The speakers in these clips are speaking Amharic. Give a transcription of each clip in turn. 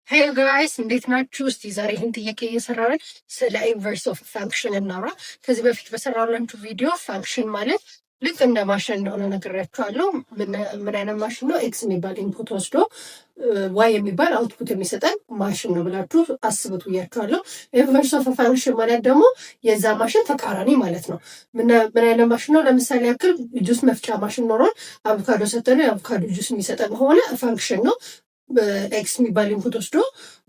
ሄይ ጋይስ እንዴት ናችሁ? እስቲ ዛሬ ይህን ጥያቄ እየሰራን ስለ ኢንቨርስ ኦፍ ፋንክሽን እናውራ። ከዚህ በፊት በሰራላችሁ ቪዲዮ ፋንክሽን ማለት ልክ እንደ ማሽን እንደሆነ ነግሬያችኋለሁ። ምን አይነት ማሽን ነው? ኤክስ የሚባል ኢንፑት ወስዶ ዋይ የሚባል አውትፑት የሚሰጠን ማሽን ነው ብላችሁ አስቡት ብያችኋለሁ። ኢንቨርስ ኦፍ ፋንክሽን ማለት ደግሞ የዛ ማሽን ተቃራኒ ማለት ነው። ምን አይነት ማሽን ነው? ለምሳሌ ያክል ጁስ መፍጫ ማሽን ኖሮን አቮካዶ ሰጠነው የአቮካዶ ጁስ የሚሰጠን ከሆነ ፋንክሽን ነው። ኤክስ የሚባል ኢንፑት ወስዶ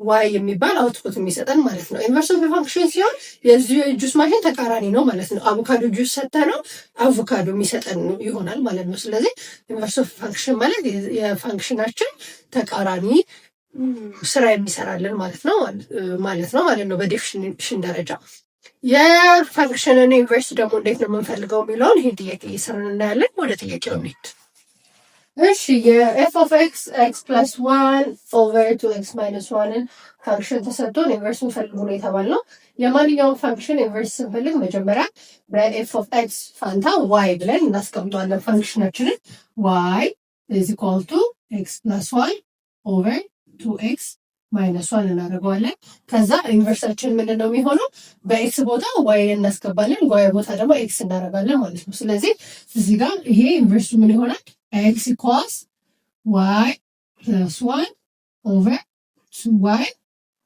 ዋይ የሚባል አውትፑት የሚሰጠን ማለት ነው። ኢንቨርስ ኦፍ ፋንክሽን ሲሆን የዚህ ጁስ ማሽን ተቃራኒ ነው ማለት ነው። አቮካዶ ጁስ ሰጠነው አቮካዶ የሚሰጠን ይሆናል ማለት ነው። ስለዚህ ኢንቨርስ ኦፍ ፋንክሽን ማለት የፋንክሽናችን ተቃራኒ ስራ የሚሰራልን ማለት ነው በዴፊኒሽን ደረጃ። የፋንክሽንን ኢንቨርስ ደግሞ እንዴት ነው የምንፈልገው የሚለውን ይህን ጥያቄ እየሰራን እናያለን። ወደ ጥያቄው እንሂድ። እሺ የኤፍ ኦፍ ኤክስ ኤክስ ፕለስ ዋን ኦቨር ቱ ኤክስ ማይነስ ዋንን ፋንክሽን ተሰጥቶን ኢንቨርሱን ፈልጉ ነው የተባልነው። የማንኛውም ፋንክሽን ኢንቨርስ ስንፈልግ መጀመሪያ በኤፍ ኦፍ ኤክስ ፋንታ ዋይ ብለን እናስቀምጧለን ፋንክሽናችንን። ዋይ ኢዝ ኢኳል ቱ ኤክስ ፕለስ ዋን ኦቨር ቱ ኤክስ ማይነስ ዋን እናደርገዋለን። ከዛ ኢንቨርሳችን ምንድን ነው የሚሆነው? በኤክስ ቦታ ዋይ እናስገባለን፣ ዋይ ቦታ ደግሞ ኤክስ እናደርጋለን ማለት ነው። ስለዚህ እዚህ ጋር ይሄ ኢንቨርሱ ምን ይሆናል? ኤክስ ኢኳልስ ዋይ ፕለስ ዋን ኦቨር ቱ ዋይ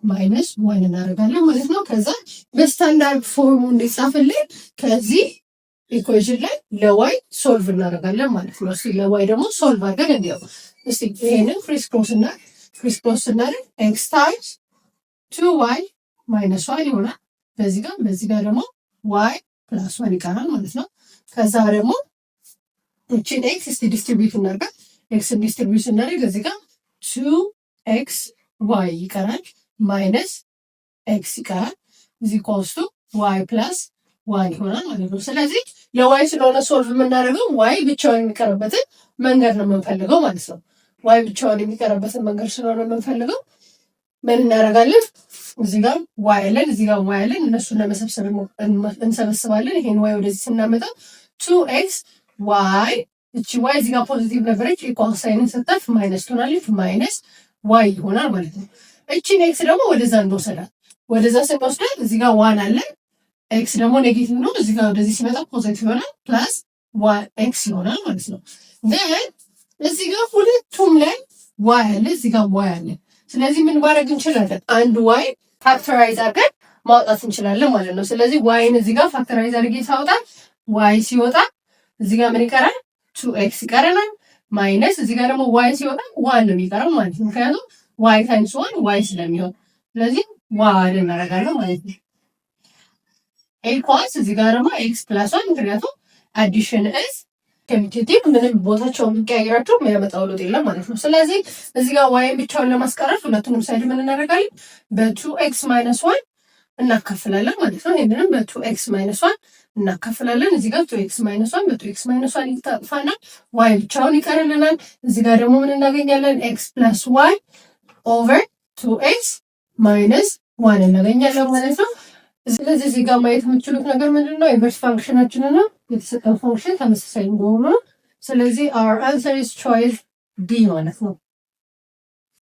ማይነስ ዋን እናደርጋለን ማለት ነው። ከዛ በስታንዳርድ ፎርሙ እንዲጻፍልን ከዚህ ኢኩዌሽን ላይ ለዋይ ሶልቭ እናደርጋለን ማለት ነው። እስኪ ለዋይ ደግሞ ሶልቭ አድርገን እንዲያው እስኪ ይሄንን ክሪስ ክሮስ ስናደርግ ኤክስ ታይምስ ቱ ዋይ ማይነስ ዋን ይሆናል። በዚህ ጋር ደግሞ ዋይ ፕላስ ዋን ይቀራል ማለት ነው። ከዛ ደግሞ እቺን ኤክስ እስቲ ዲስትሪቢዩት እናድርጋ። ኤክስን ዲስትሪቢዩት እናደርግ እዚህ ጋር ቱ ኤክስ ዋይ ይቀራል ማይነስ ኤክስ ይቀራል እዚህ ኮስቱ ዋይ ፕላስ ዋን ይሆናል ማለት ነው። ስለዚህ ለዋይ ስለሆነ ሶልቭ የምናደርገው ዋይ ብቻውን የሚቀርበትን መንገድ ነው የምንፈልገው ማለት ነው። ዋይ ብቻውን የሚቀርበትን መንገድ ስለሆነ የምንፈልገው ምን እናደርጋለን? እዚህ ጋር ዋይ አለን፣ እዚህ ጋር ዋይ አለን። እነሱን ለመሰብሰብ እንሰበስባለን። ይሄን ዋይ ወደዚህ ስናመጣ ቱ ኤክስ ዋይ እቺ ዋይ እዚህ ጋር ፖዚቲቭ ነበረች፣ ኢኳል ሳይንን ሰጣት ማይነስ ትሆናለች፣ ማይነስ ዋይ ይሆናል ማለት ነው። እቺን ኤክስ ደግሞ ወደዛ እንወሰዳት። ወደዛ ስንወስዳት እዚህ ጋር ዋን አለ፣ ኤክስ ደግሞ ኔጌቲቭ ነው፣ እዚህ ጋር ወደዚህ ሲመጣ ፖዚቲቭ ይሆናል፣ ፕላስ ዋይ ኤክስ ይሆናል ማለት ነው። ደን እዚህ ጋር ሁለቱም ላይ ዋይ አለ፣ እዚህ ጋር ዋይ አለ። ስለዚህ ምን ማድረግ እንችላለን? አንድ ዋይ ፋክተራይዝ አድርገን ማውጣት እንችላለን ማለት ነው። ስለዚህ ዋይን እዚህ ጋር ፋክተራይዝ አድርጌ ሳውጣ ዋይ ሲወጣ እዚህ ጋር ምን ይቀራል? ቱ ኤክስ ይቀረናል ማይነስ እዚህ ጋር ደግሞ ዋይ ሲወጣ ዋን ነው የሚቀረው ማለት ነው። ምክንያቱም ዋይ ታይምስ ዋን ዋይ ስለሚሆን ስለዚህ ዋን እናደርጋለን ማለት ነው። ኢኳልስ እዚህ ጋር ደግሞ ኤክስ ፕላስ ዋን ምክንያቱም አዲሽን ኢዝ ኮሚቴቲቭ ምንም ቦታቸው የሚቀያየራቸው የሚያመጣው ለውጥ የለም ማለት ነው። ስለዚህ እዚህ ጋር ዋይን ብቻውን ለማስቀረት ሁለቱንም ሳይድ ምን እናደርጋለን? በቱ ኤክስ ማይነስ ዋን እናካፍላለን ማለት ነው። ይሄንንም በቱ ኤክስ ማይነስ ዋን እናካፍላለን። እዚህ ጋር ቱ ኤክስ ማይነስ ዋን በቱ ኤክስ ማይነስ ዋን ይታጥፋናል፣ ዋይ ብቻውን ይቀርልናል። እዚህ ጋር ደግሞ ምን እናገኛለን? ኤክስ ፕላስ ዋይ ኦቨር ቱ ኤክስ ማይነስ ዋን እናገኛለን ማለት ነው። ስለዚህ እዚህ ጋር ማየት የምትችሉት ነገር ምንድን ነው? ኢንቨርስ ፋንክሽናችንና የተሰጠን ፋንክሽን ተመሳሳይ እንደሆኑ ነው። ስለዚህ our answer is choice B ማለት ነው።